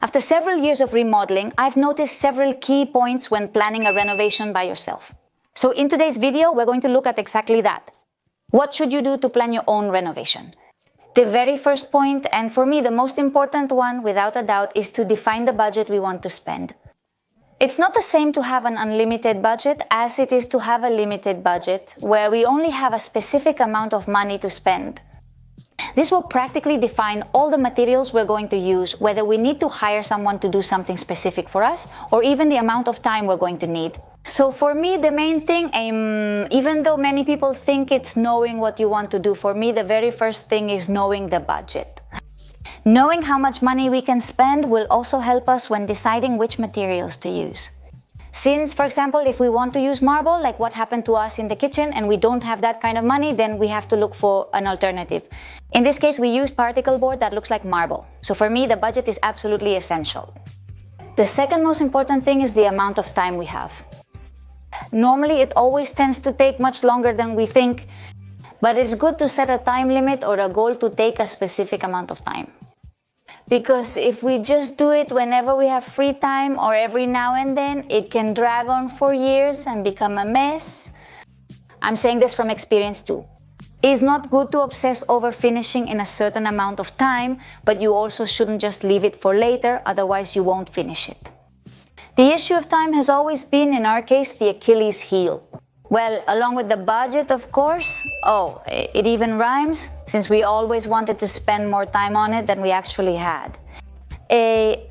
After several years of remodeling, I've noticed several key points when planning a renovation by yourself. So in today's video, we're going to look at exactly that. What should you do to plan your own renovation? The very first point, and for me the most important one without a doubt, is to define the budget we want to spend. It's not the same to have an unlimited budget as it is to have a limited budget where we only have a specific amount of money to spend. This will practically define all the materials we're going to use, whether we need to hire someone to do something specific for us, or even the amount of time we're going to need. So for me, the main thing, even though many people think it's knowing what you want to do, for me, the very first thing is knowing the budget. Knowing how much money we can spend will also help us when deciding which materials to use. Since, for example, if we want to use marble, like what happened to us in the kitchen, and we don't have that kind of money, then we have to look for an alternative. In this case, we used particle board that looks like marble. So for me, the budget is absolutely essential. The second most important thing is the amount of time we have. Normally, it always tends to take much longer than we think, but it's good to set a time limit or a goal to take a specific amount of time. Because if we just do it whenever we have free time or every now and then, it can drag on for years and become a mess. I'm saying this from experience too. It's not good to obsess over finishing in a certain amount of time, but you also shouldn't just leave it for later, otherwise you won't finish it. The issue of time has always been, in our case, the Achilles heel. Well, along with the budget, of course. Oh, it even rhymes, since we always wanted to spend more time on it than we actually had.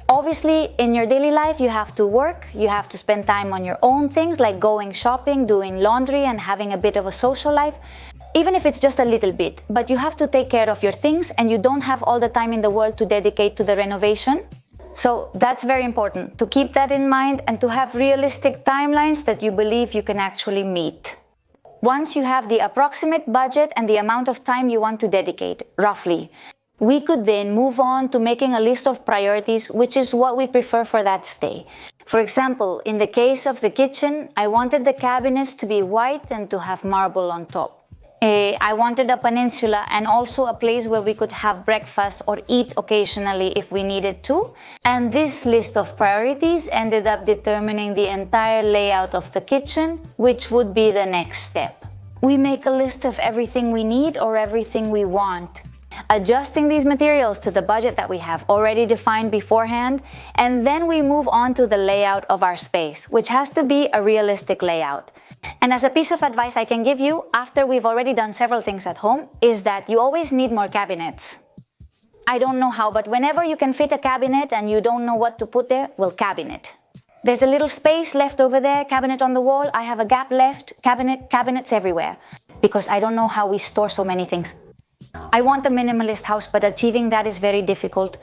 Obviously, in your daily life, you have to work, you have to spend time on your own things, like going shopping, doing laundry, and having a bit of a social life, even if it's just a little bit. But you have to take care of your things, and you don't have all the time in the world to dedicate to the renovation. So that's very important, to keep that in mind and to have realistic timelines that you believe you can actually meet. Once you have the approximate budget and the amount of time you want to dedicate, roughly, we could then move on to making a list of priorities, which is what we prefer for that stay. For example, in the case of the kitchen, I wanted the cabinets to be white and to have marble on top. I wanted a peninsula and also a place where we could have breakfast or eat occasionally if we needed to. And this list of priorities ended up determining the entire layout of the kitchen, which would be the next step. We make a list of everything we need or everything we want, adjusting these materials to the budget that we have already defined beforehand, and then we move on to the layout of our space, which has to be a realistic layout. And as a piece of advice I can give you, after we've already done several things at home, is that you always need more cabinets. I don't know how, but whenever you can fit a cabinet and you don't know what to put there, well, cabinet. There's a little space left over there, cabinet on the wall, I have a gap left, cabinets everywhere. Because I don't know how we store so many things. I want a minimalist house, but achieving that is very difficult.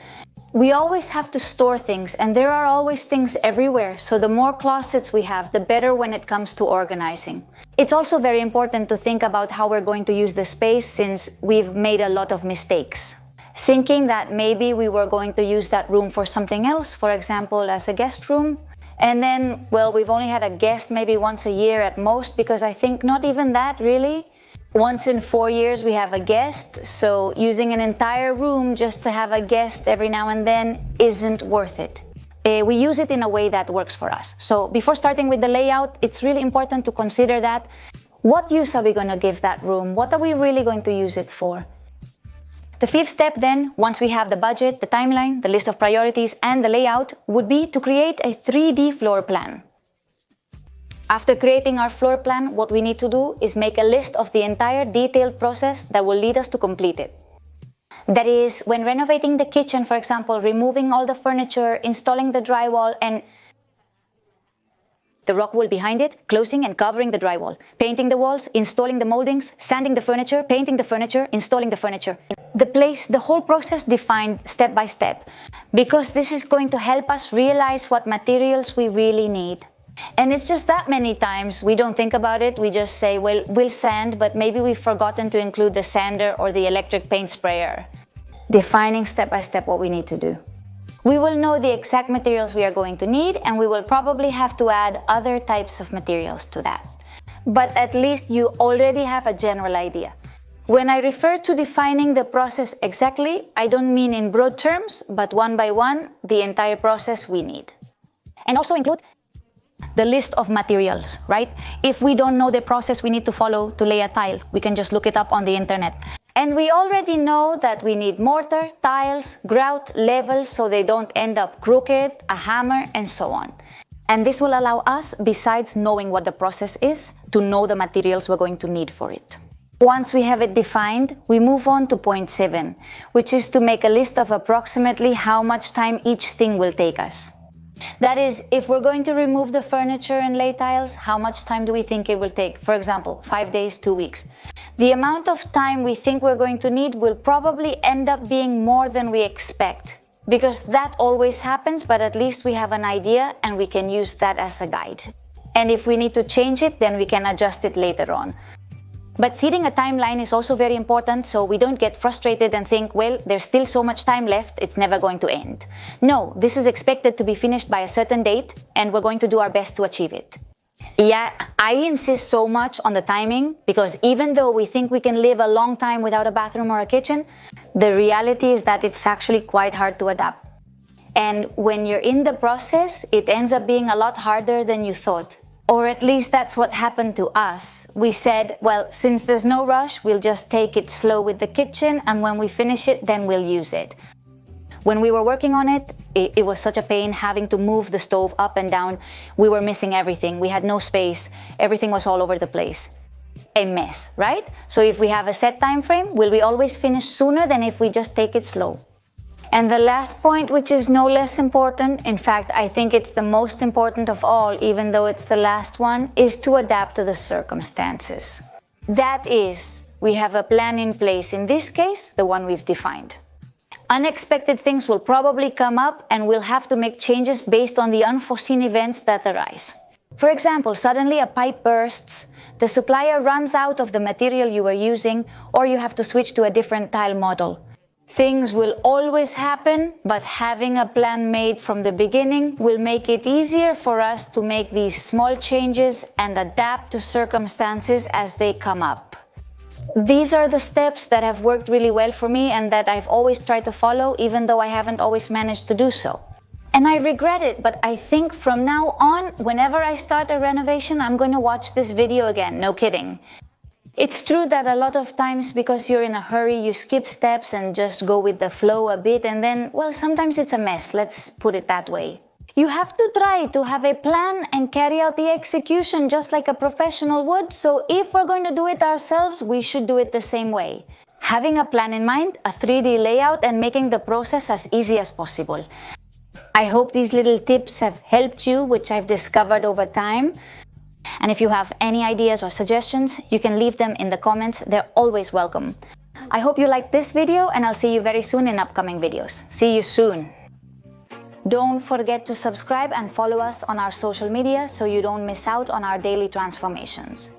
We always have to store things, and there are always things everywhere, so the more closets we have, the better when it comes to organizing. It's also very important to think about how we're going to use the space, since we've made a lot of mistakes. Thinking that maybe we were going to use that room for something else, for example, as a guest room, and then, well, we've only had a guest maybe once a year at most, because I think not even that really. Once in 4 years we have a guest, so using an entire room just to have a guest every now and then isn't worth it. We use it in a way that works for us. So before starting with the layout, it's really important to consider that. What use are we going to give that room? What are we really going to use it for? The fifth step then, once we have the budget, the timeline, the list of priorities, and the layout, would be to create a 3D floor plan. After creating our floor plan, what we need to do is make a list of the entire detailed process that will lead us to complete it. That is, when renovating the kitchen, for example, removing all the furniture, installing the drywall and the rock wool behind it, closing and covering the drywall, painting the walls, installing the moldings, sanding the furniture, painting the furniture, installing the furniture. The whole process defined step by step, because this is going to help us realize what materials we really need. And it's just that many times we don't think about it, we just say, well, we'll sand, but maybe we've forgotten to include the sander or the electric paint sprayer. Defining step by step what we need to do. We will know the exact materials we are going to need, and we will probably have to add other types of materials to that. But at least you already have a general idea. When I refer to defining the process exactly, I don't mean in broad terms, but one by one, the entire process we need. And also include the list of materials, right? If we don't know the process we need to follow to lay a tile, we can just look it up on the internet. And we already know that we need mortar, tiles, grout, levels so they don't end up crooked, a hammer, and so on. And this will allow us, besides knowing what the process is, to know the materials we're going to need for it. Once we have it defined, we move on to point 7, which is to make a list of approximately how much time each thing will take us. That is, if we're going to remove the furniture and lay tiles, how much time do we think it will take? For example, 5 days, 2 weeks. The amount of time we think we're going to need will probably end up being more than we expect, because that always happens, but at least we have an idea and we can use that as a guide. And if we need to change it, then we can adjust it later on. But setting a timeline is also very important, so we don't get frustrated and think, well, there's still so much time left, it's never going to end. No, this is expected to be finished by a certain date, and we're going to do our best to achieve it. Yeah, I insist so much on the timing, because even though we think we can live a long time without a bathroom or a kitchen, the reality is that it's actually quite hard to adapt. And when you're in the process, it ends up being a lot harder than you thought. Or at least that's what happened to us. We said, well, since there's no rush, we'll just take it slow with the kitchen, and when we finish it, then we'll use it. When we were working on it, it was such a pain having to move the stove up and down. We were missing everything. We had no space. Everything was all over the place. A mess, right? So if we have a set time frame, will we always finish sooner than if we just take it slow? And the last point, which is no less important, in fact, I think it's the most important of all, even though it's the last one, is to adapt to the circumstances. That is, we have a plan in place, in this case, the one we've defined. Unexpected things will probably come up, and we'll have to make changes based on the unforeseen events that arise. For example, suddenly a pipe bursts, the supplier runs out of the material you were using, or you have to switch to a different tile model. Things will always happen, but having a plan made from the beginning will make it easier for us to make these small changes and adapt to circumstances as they come up. These are the steps that have worked really well for me and that I've always tried to follow, even though I haven't always managed to do so. And I regret it, but I think from now on, whenever I start a renovation, I'm going to watch this video again. No kidding. It's true that a lot of times, because you're in a hurry, you skip steps and just go with the flow a bit, and then, well, sometimes it's a mess, let's put it that way. You have to try to have a plan and carry out the execution just like a professional would, so if we're going to do it ourselves, we should do it the same way. Having a plan in mind, a 3D layout, and making the process as easy as possible. I hope these little tips have helped you, which I've discovered over time. And if you have any ideas or suggestions, you can leave them in the comments. They're always welcome. I hope you liked this video, and I'll see you very soon in upcoming videos. See you soon. Don't forget to subscribe and follow us on our social media so you don't miss out on our daily transformations.